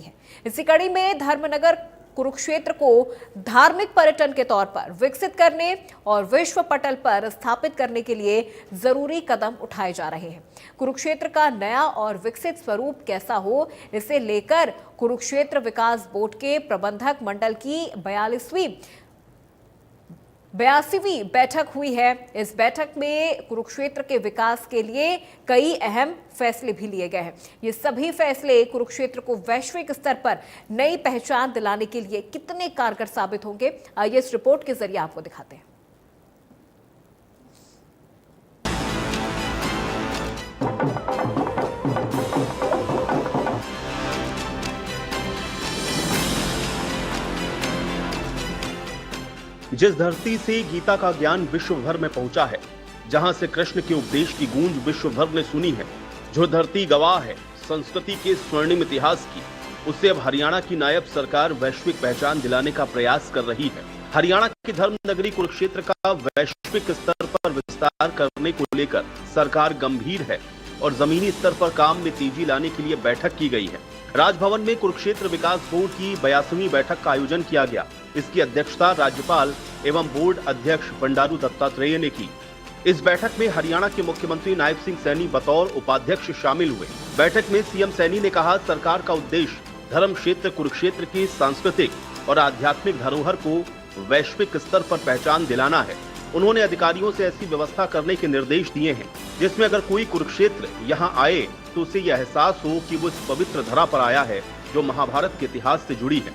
है। इसी कड़ी में धर्मनगर कुरुक्षेत्र को धार्मिक पर्यटन के तौर पर विकसित करने और विश्व पटल पर स्थापित करने के लिए जरूरी कदम उठाए जा रहे हैं। कुरुक्षेत्र का नया और विकसित स्वरूप कैसा हो, इसे लेकर कुरुक्षेत्र विकास बोर्ड के प्रबंधक मंडल की 82वीं बैठक हुई है। इस बैठक में कुरुक्षेत्र के विकास के लिए कई अहम फैसले भी लिए गए हैं। ये सभी फैसले कुरुक्षेत्र को वैश्विक स्तर पर नई पहचान दिलाने के लिए कितने कारगर साबित होंगे, आइए इस रिपोर्ट के जरिए आपको दिखाते हैं। जिस धरती से गीता का ज्ञान विश्व भर में पहुंचा है, जहां से कृष्ण के उपदेश की गूंज विश्व भर ने सुनी है, जो धरती गवाह है संस्कृति के स्वर्णिम इतिहास की, उसे अब हरियाणा की नायब सरकार वैश्विक पहचान दिलाने का प्रयास कर रही है। हरियाणा की धर्म नगरी कुरुक्षेत्र का वैश्विक स्तर पर विस्तार करने को लेकर सरकार गंभीर है और जमीनी स्तर पर काम में तेजी लाने के लिए बैठक की गई है। राजभवन में कुरुक्षेत्र विकास बोर्ड की 82वीं बैठक का आयोजन किया गया। इसकी अध्यक्षता राज्यपाल एवं बोर्ड अध्यक्ष बंडारू दत्तात्रेय ने की। इस बैठक में हरियाणा के मुख्यमंत्री नायब सिंह सैनी बतौर उपाध्यक्ष शामिल हुए। बैठक में सीएम सैनी ने कहा, सरकार का उद्देश्य धर्म क्षेत्र कुरुक्षेत्र की सांस्कृतिक और आध्यात्मिक धरोहर को वैश्विक स्तर पर पहचान दिलाना है। उन्होंने अधिकारियों से ऐसी व्यवस्था करने के निर्देश दिए हैं जिसमें अगर कोई कुरुक्षेत्र यहां आए तो उसे यह एहसास हो कि वो इस पवित्र धरा पर आया है जो महाभारत के इतिहास से जुड़ी है।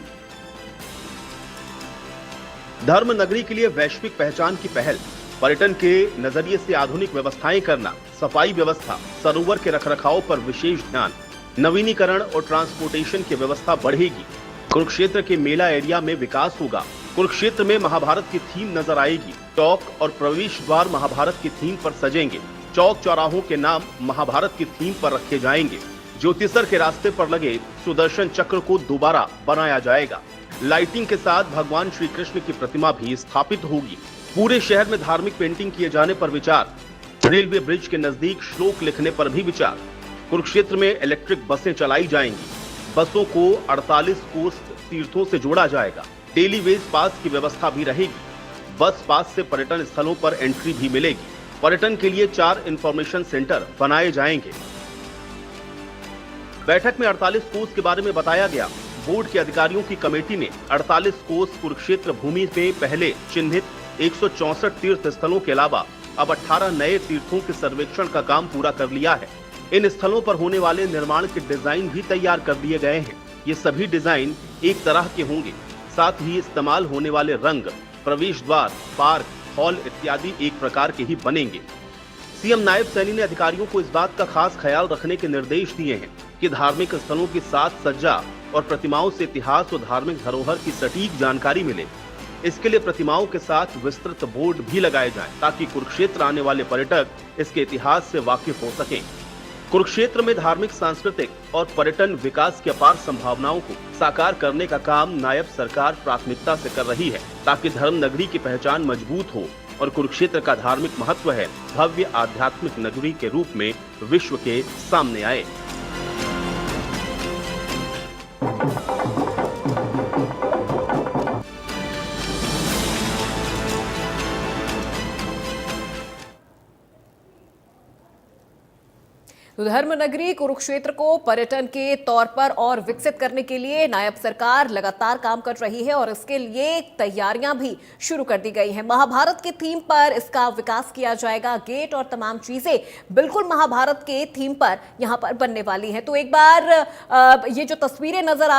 धर्म नगरी के लिए वैश्विक पहचान की पहल, पर्यटन के नजरिए से आधुनिक व्यवस्थाएं करना, सफाई व्यवस्था, सरोवर के रखरखाव पर विशेष ध्यान, नवीनीकरण और ट्रांसपोर्टेशन की व्यवस्था बढ़ेगी। कुरुक्षेत्र के मेला एरिया में विकास होगा। कुरुक्षेत्र में महाभारत की थीम नजर आएगी। चौक और प्रवेश द्वार महाभारत की थीम पर सजेंगे। चौक चौराहों के नाम महाभारत की थीम पर रखे जाएंगे। ज्योतिसर के रास्ते पर लगे सुदर्शन चक्र को दोबारा बनाया जाएगा। लाइटिंग के साथ भगवान श्री कृष्ण की प्रतिमा भी स्थापित होगी। पूरे शहर में धार्मिक पेंटिंग किए जाने पर विचार। रेलवे ब्रिज के नजदीक श्लोक लिखने पर भी विचार। कुरुक्षेत्र में इलेक्ट्रिक बसें चलाई जाएंगी। बसों को 48 कोस तीर्थों से जोड़ा जाएगा। डेली वेज पास की व्यवस्था भी रहेगी। बस पास से पर्यटन स्थलों पर एंट्री भी मिलेगी। पर्यटन के लिए 4 इंफॉर्मेशन सेंटर बनाए जाएंगे। बैठक में 48 कोस के बारे में बताया गया। बोर्ड के अधिकारियों की कमेटी ने 48 कोस कुरुक्षेत्र भूमि में पहले चिन्हित 164 तीर्थ स्थलों के अलावा अब 18 नए तीर्थों के सर्वेक्षण का काम पूरा कर लिया है। इन स्थलों पर होने वाले निर्माण के डिजाइन भी तैयार कर दिए गए हैं। ये सभी डिजाइन एक तरह के होंगे। साथ ही इस्तेमाल होने वाले रंग, प्रवेश द्वार, पार्क, हॉल इत्यादि एक प्रकार के ही बनेंगे। सीएम नायब सैनी ने अधिकारियों को इस बात का खास ख्याल रखने के निर्देश दिए हैं कि धार्मिक स्थलों की साज सज्जा और प्रतिमाओं से इतिहास और धार्मिक धरोहर की सटीक जानकारी मिले। इसके लिए प्रतिमाओं के साथ विस्तृत बोर्ड भी लगाए जाएं ताकि कुरुक्षेत्र आने वाले पर्यटक इसके इतिहास से वाकिफ हो सकें। कुरुक्षेत्र में धार्मिक, सांस्कृतिक और पर्यटन विकास की अपार संभावनाओं को साकार करने का काम नायब सरकार प्राथमिकता से कर रही है ताकि धर्म नगरी की पहचान मजबूत हो और कुरुक्षेत्र का धार्मिक महत्व है भव्य आध्यात्मिक नगरी के रूप में विश्व के सामने आए। धर्मनगरी कुरुक्षेत्र को पर्यटन के तौर पर और विकसित करने के लिए नायब सरकार लगातार काम कर रही है और इसके लिए तैयारियां भी शुरू कर दी गई हैं। महाभारत के थीम पर इसका विकास किया जाएगा। गेट और तमाम चीजें बिल्कुल महाभारत के थीम पर यहां पर बनने वाली हैं। तो एक बार ये जो तस्वीरें नजर